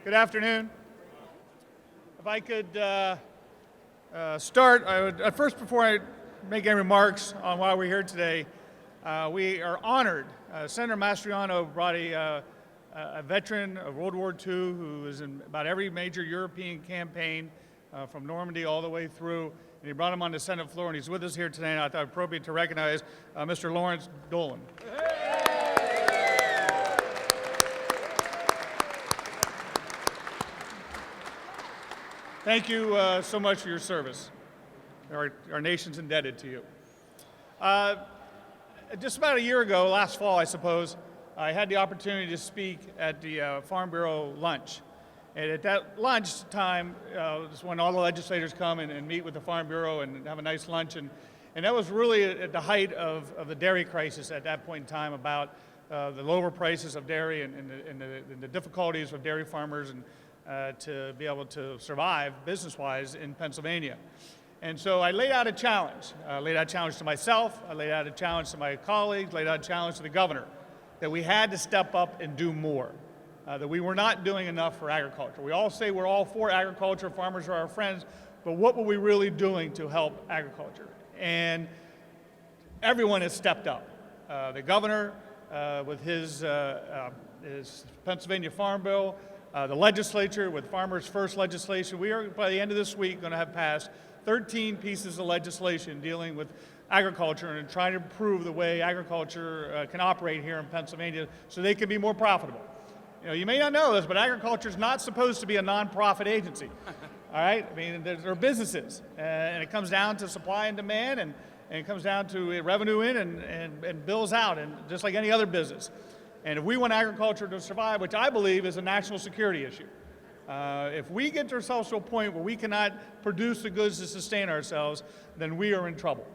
Good afternoon. If I could start, I would first, before I make any remarks on why we're here today, we are honored. Senator Mastriano brought a veteran of World War II who was in about every major European campaign from Normandy all the way through, and he brought him on the Senate floor, and he's with us here today, and I thought it appropriate to recognize Mr. Lawrence Dolan. Thank you so much for your service. Our nation's indebted to you. Just about a year ago, last fall, I suppose, I had the opportunity to speak at the Farm Bureau lunch. And at that lunch time is when all the legislators come and meet with the Farm Bureau and have a nice lunch. And that was really at the height of the dairy crisis at that point in time, about the lower prices of dairy and the difficulties of dairy farmers and to be able to survive business-wise in Pennsylvania. And so I laid out a challenge. I laid out a challenge to myself, I laid out a challenge to my colleagues, laid out a challenge to the governor, that we had to step up and do more, that we were not doing enough for agriculture. We all say we're all for agriculture, farmers are our friends, but what were we really doing to help agriculture? And everyone has stepped up. The governor with his Pennsylvania Farm Bill, the legislature with Farmers First legislation. We are, by the end of this week, going to have passed 13 pieces of legislation dealing with agriculture and trying to improve the way agriculture can operate here in Pennsylvania so they can be more profitable. You know, you may not know this, but agriculture is not supposed to be a nonprofit agency. All right? I mean, they're businesses, and it comes down to supply and demand, and it comes down to revenue in and bills out, and just like any other business. And if we want agriculture to survive, which I believe is a national security issue, if we get ourselves to a point where we cannot produce the goods to sustain ourselves, then we are in trouble.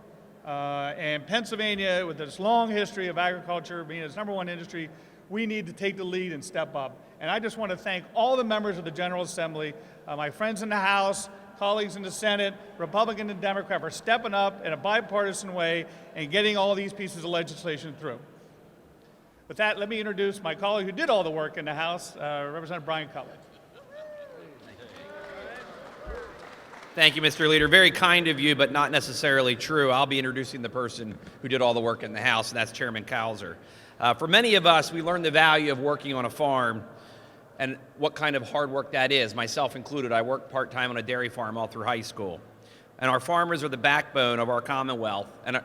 And Pennsylvania, with its long history of agriculture being its #1 industry, we need to take the lead and step up. And I just want to thank all the members of the General Assembly, my friends in the House, colleagues in the Senate, Republican and Democrat, for stepping up in a bipartisan way and getting all these pieces of legislation through. With that, let me introduce my colleague who did all the work in the House, Representative Brian Cutler. Thank you, Mr. Leader. Very kind of you, but not necessarily true. I'll be introducing the person who did all the work in the House, and that's Chairman Cowser. For many of us, we learned the value of working on a farm and what kind of hard work that is, myself included. I worked part-time on a dairy farm all through high school. And our farmers are the backbone of our Commonwealth and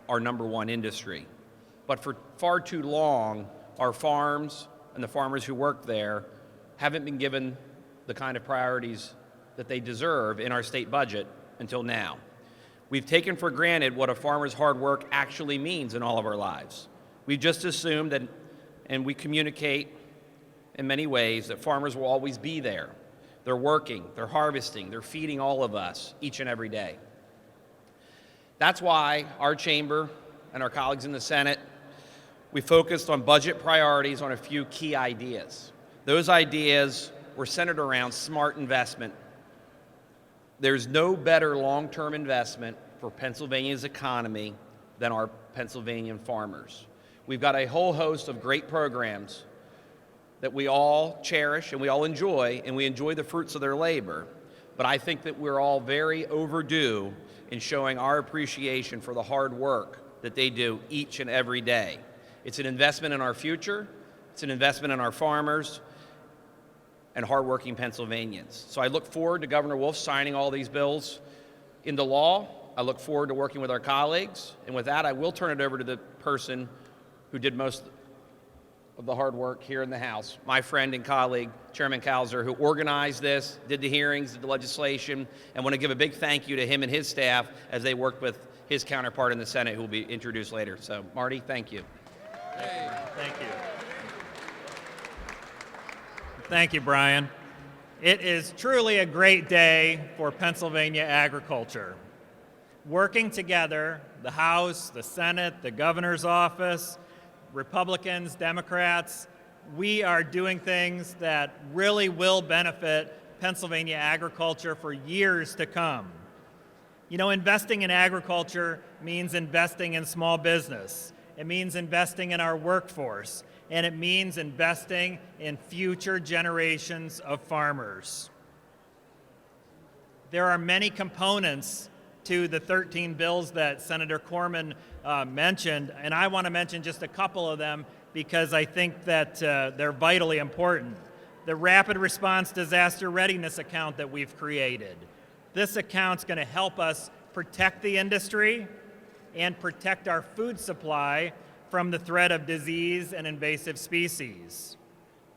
our #1 industry. But for far too long, our farms and the farmers who work there haven't been given the kind of priorities that they deserve in our state budget until now. We've taken for granted what a farmer's hard work actually means in all of our lives. We've just assumed that, and we communicate in many ways, that farmers will always be there. They're working, they're harvesting, they're feeding all of us each and every day. That's why our chamber and our colleagues in the Senate, we focused on budget priorities on a few key ideas. Those ideas were centered around smart investment. There's no better long-term investment for Pennsylvania's economy than our Pennsylvanian farmers. We've got a whole host of great programs that we all cherish and we all enjoy, and we enjoy the fruits of their labor. But I think that we're all very overdue in showing our appreciation for the hard work that they do each and every day. It's an investment in our future, it's an investment in our farmers and hardworking Pennsylvanians. So I look forward to Governor Wolf signing all these bills into law. I look forward to working with our colleagues. And with that, I will turn it over to the person who did most of the hard work here in the House, my friend and colleague, Chairman Cowser, who organized this, did the hearings, did the legislation, and want to give a big thank you to him and his staff as they worked with his counterpart in the Senate, who will be introduced later. So, Marty, thank you. Thank you. Thank you, Brian. It is truly a great day for Pennsylvania agriculture. Working together, the House, the Senate, the governor's office, Republicans, Democrats, we are doing things that really will benefit Pennsylvania agriculture for years to come. You know, investing in agriculture means investing in small business. It means investing in our workforce. and it means investing in future generations of farmers. There are many components to the 13 bills that Senator Corman mentioned, and I want to mention just a couple of them because I think that they're vitally important. The Rapid Response Disaster Readiness Account that we've created. This account's going to help us protect the industry and protect our food supply from the threat of disease and invasive species.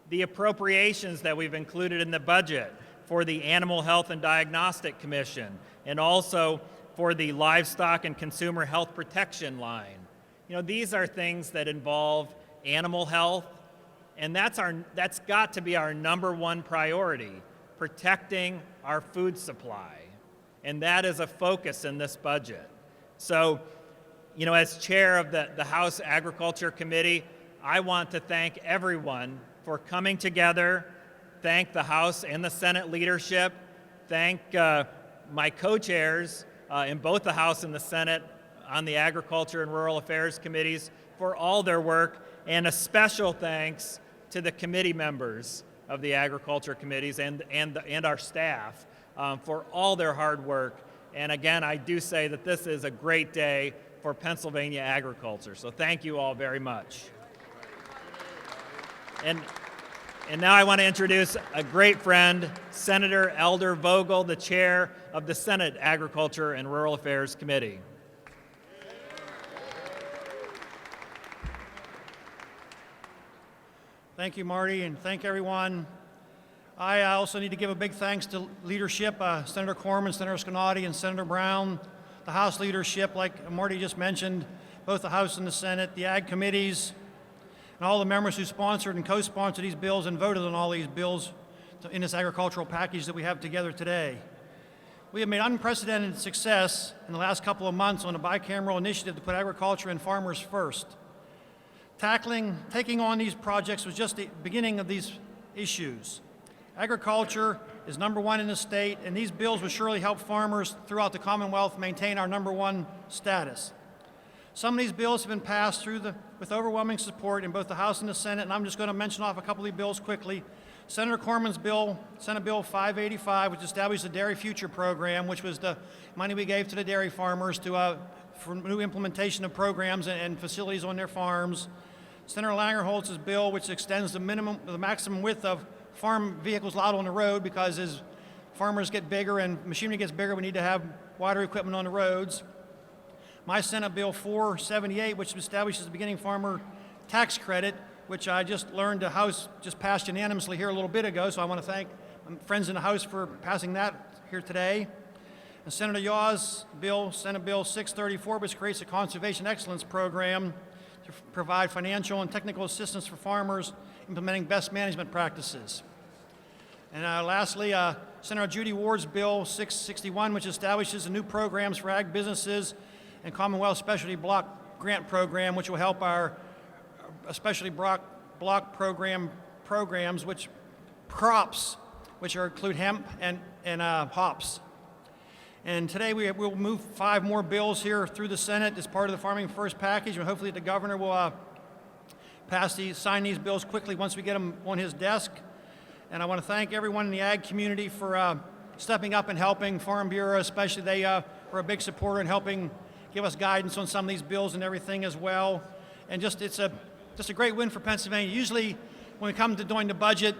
The appropriations that we've included in the budget for the Animal Health and Diagnostic Commission, and also for the Livestock and Consumer Health Protection line. You know, these are things that involve animal health, and that's got to be our number one priority, protecting our food supply. And that is a focus in this budget. So, you know, as chair of the House Agriculture Committee, I want to thank everyone for coming together, thank the House and the Senate leadership, thank my co-chairs in both the House and the Senate on the Agriculture and Rural Affairs Committees for all their work, and a special thanks to the committee members of the Agriculture Committees and our staff for all their hard work. And again, I do say that this is a great day for Pennsylvania agriculture. So thank you all very much. And now I want to introduce a great friend, Senator Elder Vogel, the chair of the Senate Agriculture and Rural Affairs Committee. Thank you, Marty, and thank everyone. I also need to give a big thanks to leadership, Senator Corman, Senator Sconaughey, and Senator Brown, the House leadership, like Marty just mentioned, both the House and the Senate, the Ag committees, and all the members who sponsored and co-sponsored these bills and voted on all these bills in this agricultural package that we have together today. We have made unprecedented success in the last couple of months on a bicameral initiative to put agriculture and farmers first. Taking on these projects was just the beginning of these issues. Agriculture is number one in the state, and these bills will surely help farmers throughout the Commonwealth maintain our number one status. Some of these bills have been passed with overwhelming support in both the House and the Senate, and I'm just going to mention off a couple of these bills quickly. Senator Corman's bill, Senate Bill 585, which established the Dairy Future Program, which was the money we gave to the dairy farmers for new implementation of programs and facilities on their farms. Senator Langerholtz's bill, which extends the maximum width of farm vehicles allowed on the road, because as farmers get bigger and machinery gets bigger, we need to have wider equipment on the roads. My Senate Bill 478, which establishes the beginning farmer tax credit, which I just learned the House just passed unanimously here a little bit ago, so I want to thank my friends in the House for passing that here today. And Senator Yaw's bill, Senate Bill 634, which creates a conservation excellence program to provide financial and technical assistance for farmers implementing best management practices. And lastly, Senator Judy Ward's Bill 661, which establishes the new programs for ag businesses and Commonwealth Specialty Block Grant Program, which will help our Specialty Block programs, which crops, which include hemp and hops. And today we'll move 5 more bills here through the Senate as part of the Farming First package, and hopefully the governor will sign these bills quickly once we get them on his desk. And I want to thank everyone in the ag community for stepping up and helping. Farm Bureau especially, they were a big supporter in helping give us guidance on some of these bills and everything as well. And it's a great win for Pennsylvania. Usually when we come to doing the budget,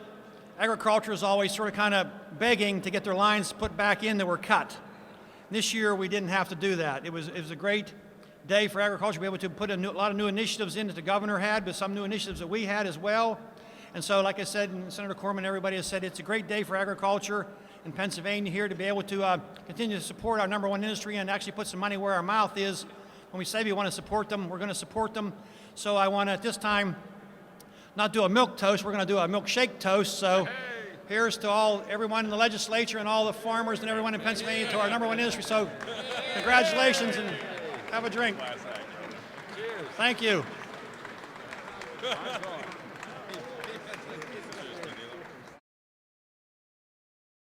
agriculture is always sort of kind of begging to get their lines put back in that were cut. This year we didn't have to do that. It was a great day for agriculture. We were able to put a lot of new initiatives in that the governor had, but some new initiatives that we had as well. And so, like I said, and Senator Corman, everybody has said, it's a great day for agriculture in Pennsylvania here to be able to continue to support our number one industry and actually put some money where our mouth is. When we say we want to support them, we're going to support them. So I want to, at this time, not do a milk toast, we're going to do a milkshake toast. So here's to everyone in the legislature and all the farmers and everyone in Pennsylvania, to our number one industry. So congratulations and have a drink. Thank you.